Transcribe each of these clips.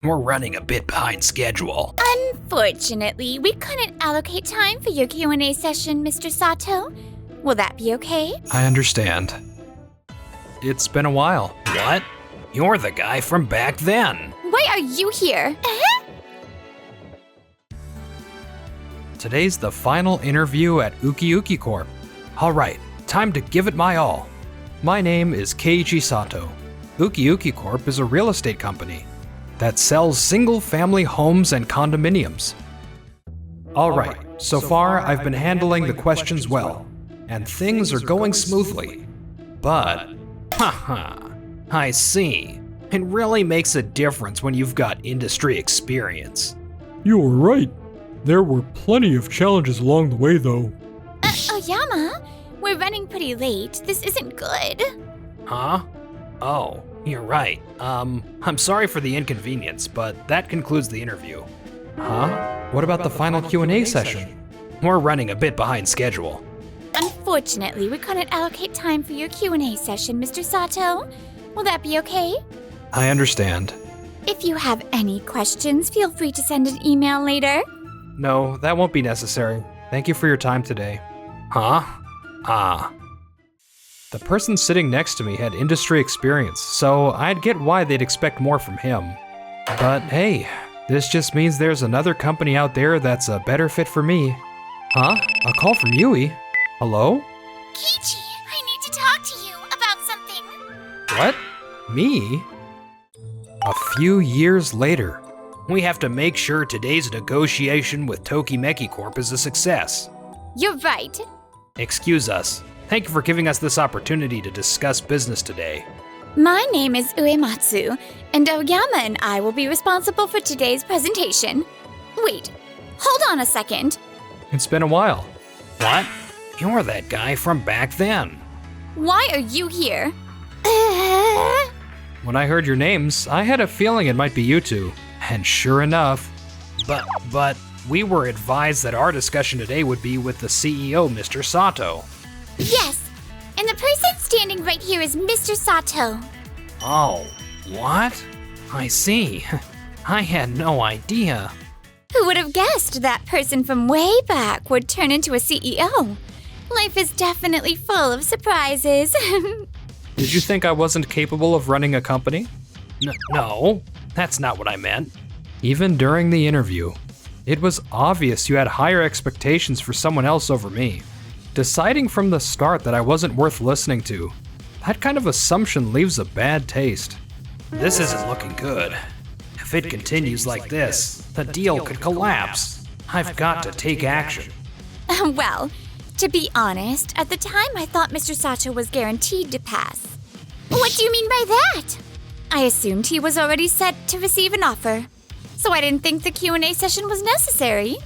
We're running a bit behind schedule. Unfortunately, we couldn't allocate time for your Q&A session, Mr. Sato. Will that be okay? I understand. It's been a while. What? You're the guy from back then. Why are you here? Today's the final interview at Uki Uki Corp. All right, time to give it my all. My name is Keiichi Sato. Uki Uki Corp is a real estate company that sells single-family homes and condominiums. All right, so far I've been handling the questions well, and things are going smoothly. But, I see. It really makes a difference when you've got industry experience. You were right. There were plenty of challenges along the way, though. Oyama, we're running pretty late. This isn't good. Huh? Oh, you're right. I'm sorry for the inconvenience, but that concludes the interview. Huh? What about the final Q&A session? We're running a bit behind schedule. Unfortunately, we couldn't allocate time for your Q&A session, Mr. Sato. Will that be okay? I understand. If you have any questions, feel free to send an email later. No, that won't be necessary. Thank you for your time today. Huh? Ah. The person sitting next to me had industry experience, so I'd get why they'd expect more from him. But hey, this just means there's another company out there that's a better fit for me. Huh? A call from Yui? Hello? Keiichi, I need to talk to you about something. What? Me? A few years later. We have to make sure today's negotiation with Tokimeki Corp is a success. You're right. Excuse us. Thank you for giving us this opportunity to discuss business today. My name is Uematsu, and Oyama and I will be responsible for today's presentation. Wait, hold on a second. It's been a while. What? You're that guy from back then. Why are you here? When I heard your names, I had a feeling it might be you two. And sure enough, but we were advised that our discussion today would be with the CEO, Mr. Sato. Yes, and the person standing right here is Mr. Sato. Oh, what? I see. I had no idea. Who would have guessed that person from way back would turn into a CEO? Life is definitely full of surprises. Did you think I wasn't capable of running a company? No, that's not what I meant. Even during the interview, it was obvious you had higher expectations for someone else over me. Deciding from the start that I wasn't worth listening to, that kind of assumption leaves a bad taste. This isn't looking good. If it continues like this, the deal could collapse. I've got to take action. Well, to be honest, at the time I thought Mr. Sato was guaranteed to pass. What do you mean by that? I assumed he was already set to receive an offer, so I didn't think the Q&A session was necessary.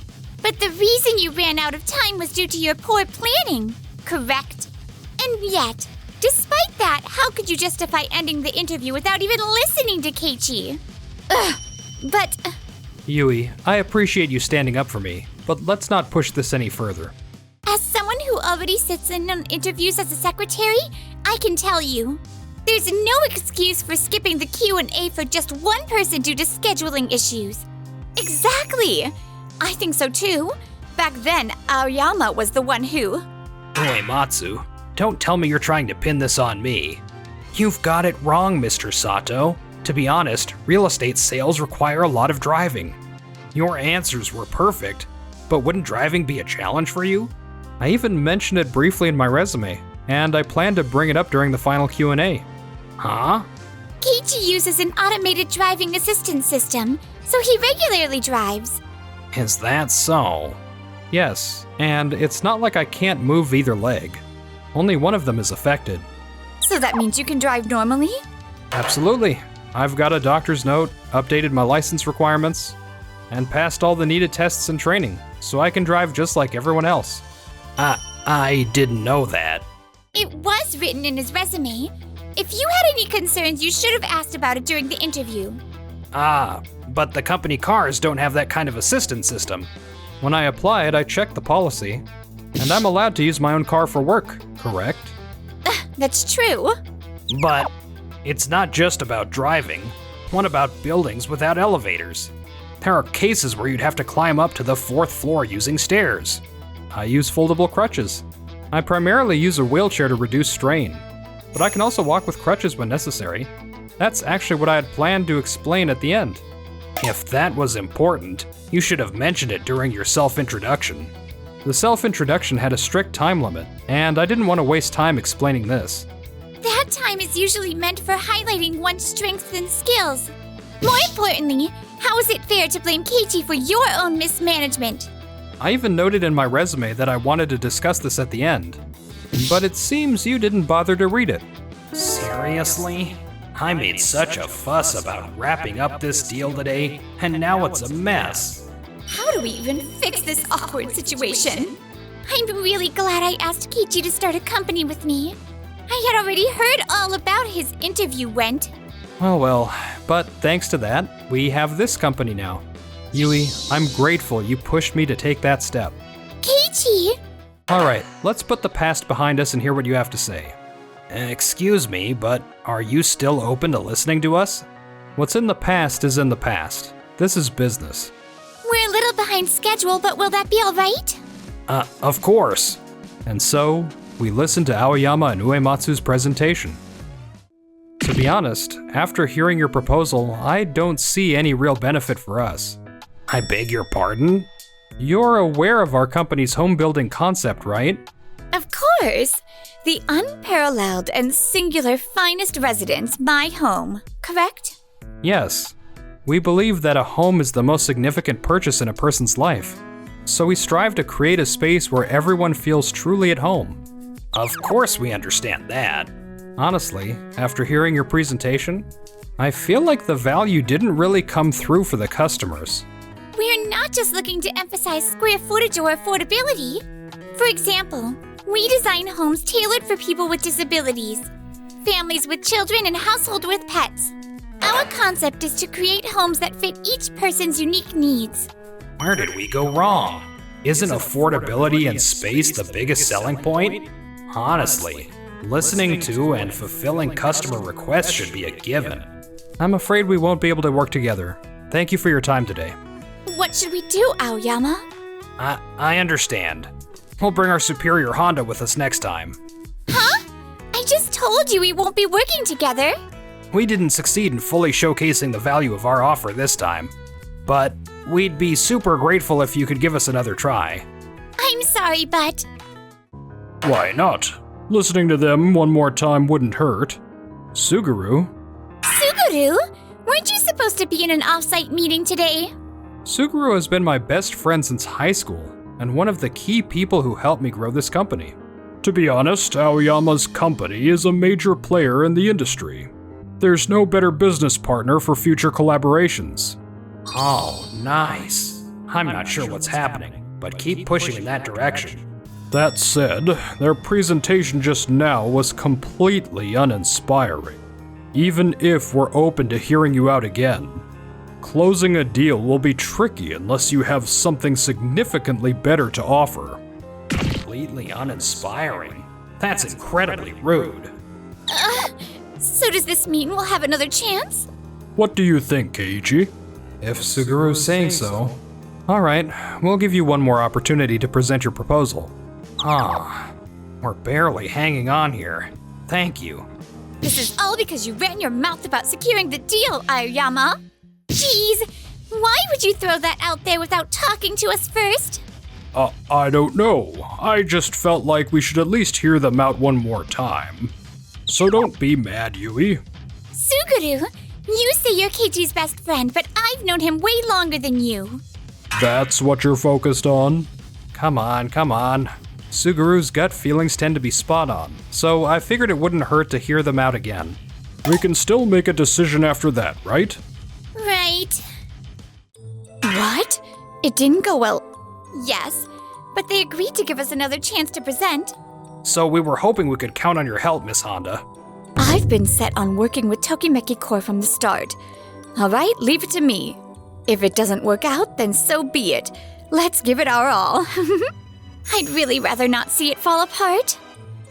But the reason you ran out of time was due to your poor planning, correct? And yet, despite that, how could you justify ending the interview without even listening to Keiichi? Yui, I appreciate you standing up for me, but let's not push this any further. As someone who already sits in on interviews as a secretary, I can tell you, there's no excuse for skipping the Q&A for just one person due to scheduling issues. Exactly! I think so too. Back then, Aoyama was the one who... Uematsu, don't tell me you're trying to pin this on me. You've got it wrong, Mr. Sato. To be honest, real estate sales require a lot of driving. Your answers were perfect, but wouldn't driving be a challenge for you? I even mentioned it briefly in my resume, and I plan to bring it up during the final Q&A. Huh? Keiichi uses an automated driving assistance system, so he regularly drives. Is that so? Yes, and it's not like I can't move either leg. Only one of them is affected. So that means you can drive normally? Absolutely. I've got a doctor's note, updated my license requirements, and passed all the needed tests and training, so I can drive just like everyone else. I didn't know that. It was written in his resume. If you had any concerns, you should have asked about it during the interview. But the company cars don't have that kind of assistance system. When I applied, I checked the policy, and I'm allowed to use my own car for work, correct? That's true. But it's not just about driving. What about buildings without elevators? There are cases where you'd have to climb up to the 4th floor using stairs. I use foldable crutches. I primarily use a wheelchair to reduce strain, but I can also walk with crutches when necessary. That's actually what I had planned to explain at the end. If that was important, you should have mentioned it during your self-introduction. The self-introduction had a strict time limit, and I didn't want to waste time explaining this. That time is usually meant for highlighting one's strengths and skills. More importantly, how is it fair to blame Keiichi for your own mismanagement? I even noted in my resume that I wanted to discuss this at the end, but it seems you didn't bother to read it. Seriously? I made such a fuss about wrapping up this deal today, and now it's a mess. How do we even fix this awkward situation? I'm really glad I asked Keiichi to start a company with me. I had already heard all about his interview went. Well, but thanks to that, we have this company now. Yui, I'm grateful you pushed me to take that step. Keiichi! Alright, let's put the past behind us and hear what you have to say. Excuse me, but are you still open to listening to us? What's in the past is in the past. This is business. We're a little behind schedule, but will that be alright? Of course. And so, we listened to Aoyama and Uematsu's presentation. To be honest, after hearing your proposal, I don't see any real benefit for us. I beg your pardon? You're aware of our company's home building concept, right? Of course! The unparalleled and singular finest residence, my home, correct? Yes. We believe that a home is the most significant purchase in a person's life. So we strive to create a space where everyone feels truly at home. Of course we understand that. Honestly, after hearing your presentation, I feel like the value didn't really come through for the customers. We're not just looking to emphasize square footage or affordability. For example, we design homes tailored for people with disabilities, families with children, and households with pets. Our concept is to create homes that fit each person's unique needs. Where did we go wrong? Isn't affordability and space the biggest selling point? Honestly, listening to and fulfilling customer requests should be a given. I'm afraid we won't be able to work together. Thank you for your time today. What should we do, Aoyama? I understand. We'll bring our superior Honda with us next time. Huh? I just told you we won't be working together. We didn't succeed in fully showcasing the value of our offer this time, but we'd be super grateful if you could give us another try. I'm sorry, but... Why not? Listening to them one more time wouldn't hurt. Suguru? Suguru? Weren't you supposed to be in an off-site meeting today? Suguru has been my best friend since high school, and one of the key people who helped me grow this company. To be honest, Aoyama's company is a major player in the industry. There's no better business partner for future collaborations. Oh, nice. I'm not sure what's happening, but keep pushing in that direction. That said, their presentation just now was completely uninspiring. Even if we're open to hearing you out again, closing a deal will be tricky unless you have something significantly better to offer. Completely uninspiring? That's incredibly rude. So does this mean we'll have another chance? What do you think, Keiichi? If Suguru's saying so. Alright, we'll give you one more opportunity to present your proposal. We're barely hanging on here. Thank you. This is all because you ran your mouth about securing the deal, Aoyama. Jeez, why would you throw that out there without talking to us first? I don't know. I just felt like we should at least hear them out one more time. So don't be mad, Yui. Suguru, you say you're Keiichi's best friend, but I've known him way longer than you. That's what you're focused on? Come on. Suguru's gut feelings tend to be spot on, so I figured it wouldn't hurt to hear them out again. We can still make a decision after that, right? Right. What? It didn't go well. Yes, but they agreed to give us another chance to present. So we were hoping we could count on your help, Miss Honda. I've been set on working with Tokimeki Corps from the start. All right, leave it to me. If it doesn't work out, then so be it. Let's give it our all. I'd really rather not see it fall apart.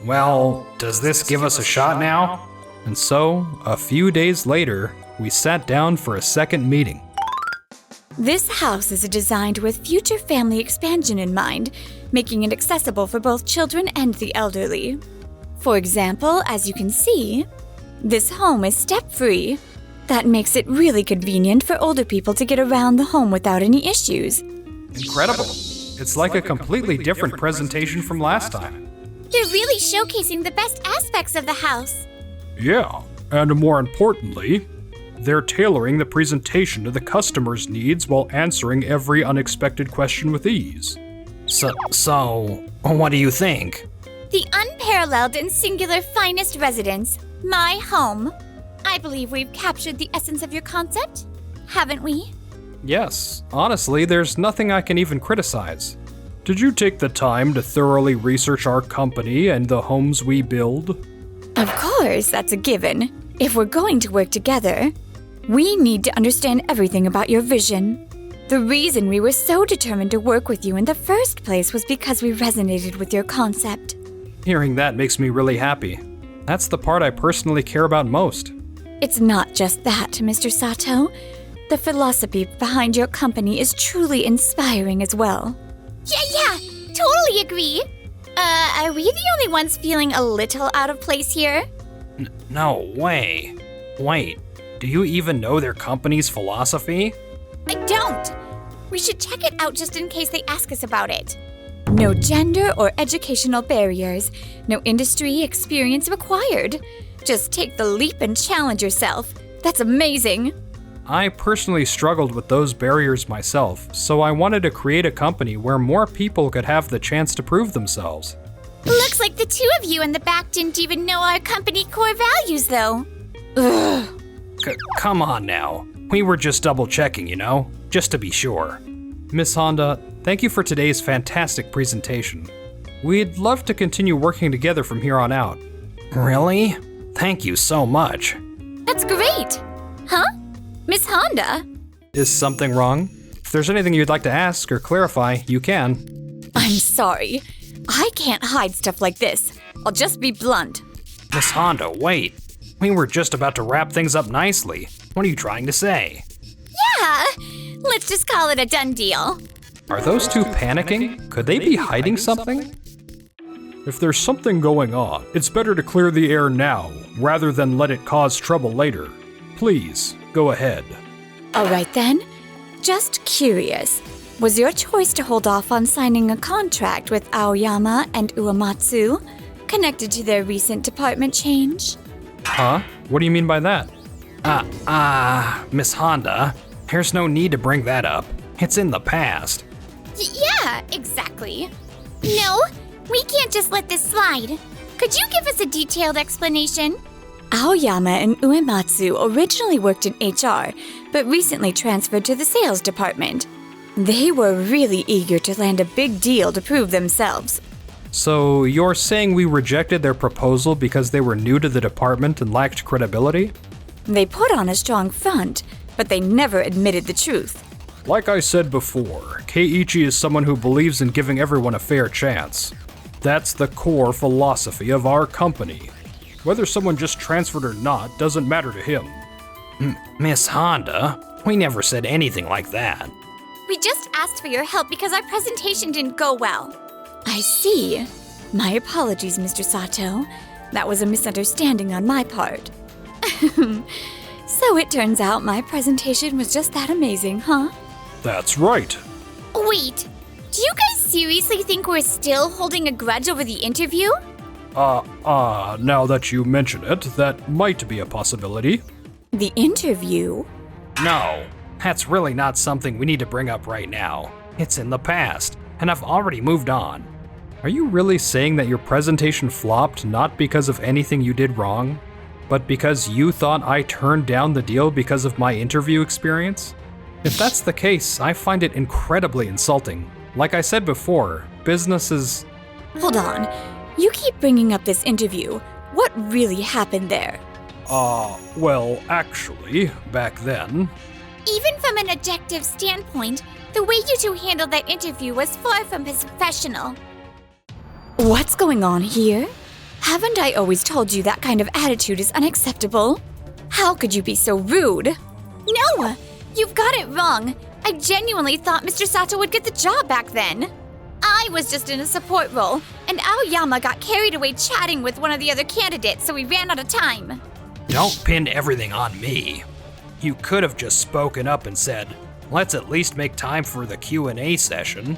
Well, does this give us a shot now? And so, a few days later, we sat down for a second meeting. This house is designed with future family expansion in mind, making it accessible for both children and the elderly. For example, as you can see, this home is step-free. That makes it really convenient for older people to get around the home without any issues. Incredible. It's like a completely different presentation from last time. You're really showcasing the best aspects of the house. Yeah, and more importantly, they're tailoring the presentation to the customer's needs while answering every unexpected question with ease. So, what do you think? The unparalleled and singular finest residence, my home. I believe we've captured the essence of your concept, haven't we? Yes, honestly, there's nothing I can even criticize. Did you take the time to thoroughly research our company and the homes we build? Of course, that's a given. If we're going to work together, we need to understand everything about your vision. The reason we were so determined to work with you in the first place was because we resonated with your concept. Hearing that makes me really happy. That's the part I personally care about most. It's not just that, Mr. Sato. The philosophy behind your company is truly inspiring as well. Yeah, totally agree. Are we the only ones feeling a little out of place here? No way. Wait, do you even know their company's philosophy? I don't. We should check it out just in case they ask us about it. No gender or educational barriers, no industry experience required. Just take the leap and challenge yourself. That's amazing. I personally struggled with those barriers myself, so I wanted to create a company where more people could have the chance to prove themselves. Looks like the two of you in the back didn't even know our company core values, though. Ugh. Come on now. We were just double checking, you know? Just to be sure. Miss Honda, thank you for today's fantastic presentation. We'd love to continue working together from here on out. Really? Thank you so much. That's great. Huh? Miss Honda? Is something wrong? If there's anything you'd like to ask or clarify, you can. I'm sorry. I can't hide stuff like this. I'll just be blunt. Miss Honda, wait. We were just about to wrap things up nicely. What are you trying to say? Yeah, let's just call it a done deal. Are those two panicking? Could they be hiding something? If there's something going on, it's better to clear the air now, rather than let it cause trouble later. Please, go ahead. All right then. Just curious. Was your choice to hold off on signing a contract with Aoyama and Uematsu connected to their recent department change? Huh? What do you mean by that? Miss Honda, there's no need to bring that up. It's in the past. Yeah, exactly. No, we can't just let this slide. Could you give us a detailed explanation? Aoyama and Uematsu originally worked in HR, but recently transferred to the sales department. They were really eager to land a big deal to prove themselves. So you're saying we rejected their proposal because they were new to the department and lacked credibility? They put on a strong front, but they never admitted the truth. Like I said before, Keiichi is someone who believes in giving everyone a fair chance. That's the core philosophy of our company. Whether someone just transferred or not doesn't matter to him. Miss Honda, we never said anything like that. We just asked for your help because our presentation didn't go well. I see. My apologies, Mr. Sato. That was a misunderstanding on my part. So it turns out my presentation was just that amazing, huh? That's right. Wait, do you guys seriously think we're still holding a grudge over the interview? Now that you mention it, that might be a possibility. The interview? No, that's really not something we need to bring up right now. It's in the past, and I've already moved on. Are you really saying that your presentation flopped not because of anything you did wrong, but because you thought I turned down the deal because of my interview experience? If that's the case, I find it incredibly insulting. Like I said before, business is... Hold on. You keep bringing up this interview. What really happened there? Well, actually, back then... Even from an objective standpoint, the way you two handled that interview was far from professional. What's going on here? Haven't I always told you that kind of attitude is unacceptable? How could you be so rude? No! You've got it wrong. I genuinely thought Mr. Sato would get the job back then. I was just in a support role, and Aoyama got carried away chatting with one of the other candidates, so we ran out of time. Don't pin everything on me. You could have just spoken up and said, let's at least make time for the Q&A session.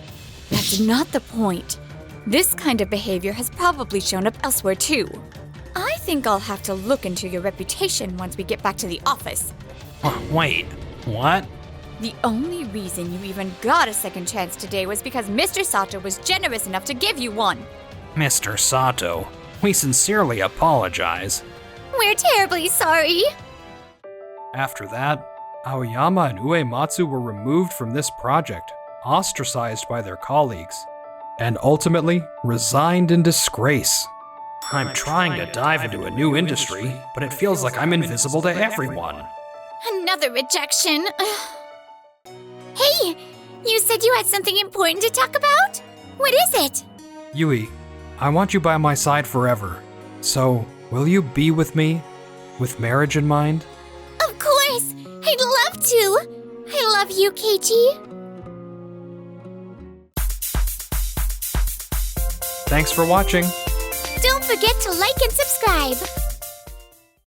That's not the point. This kind of behavior has probably shown up elsewhere too. I think I'll have to look into your reputation once we get back to the office. Wait, what? The only reason you even got a second chance today was because Mr. Sato was generous enough to give you one. Mr. Sato, we sincerely apologize. We're terribly sorry. After that, Aoyama and Uematsu were removed from this project, ostracized by their colleagues, and ultimately resigned in disgrace. I'm trying to dive into a new industry, but it feels like I'm invisible to everyone. Another rejection. Hey, you said you had something important to talk about? What is it? Yui, I want you by my side forever. So, will you be with me? With marriage in mind? Of course! I'd love to! I love you, Keiichi. Thanks for watching. Don't forget to like and subscribe.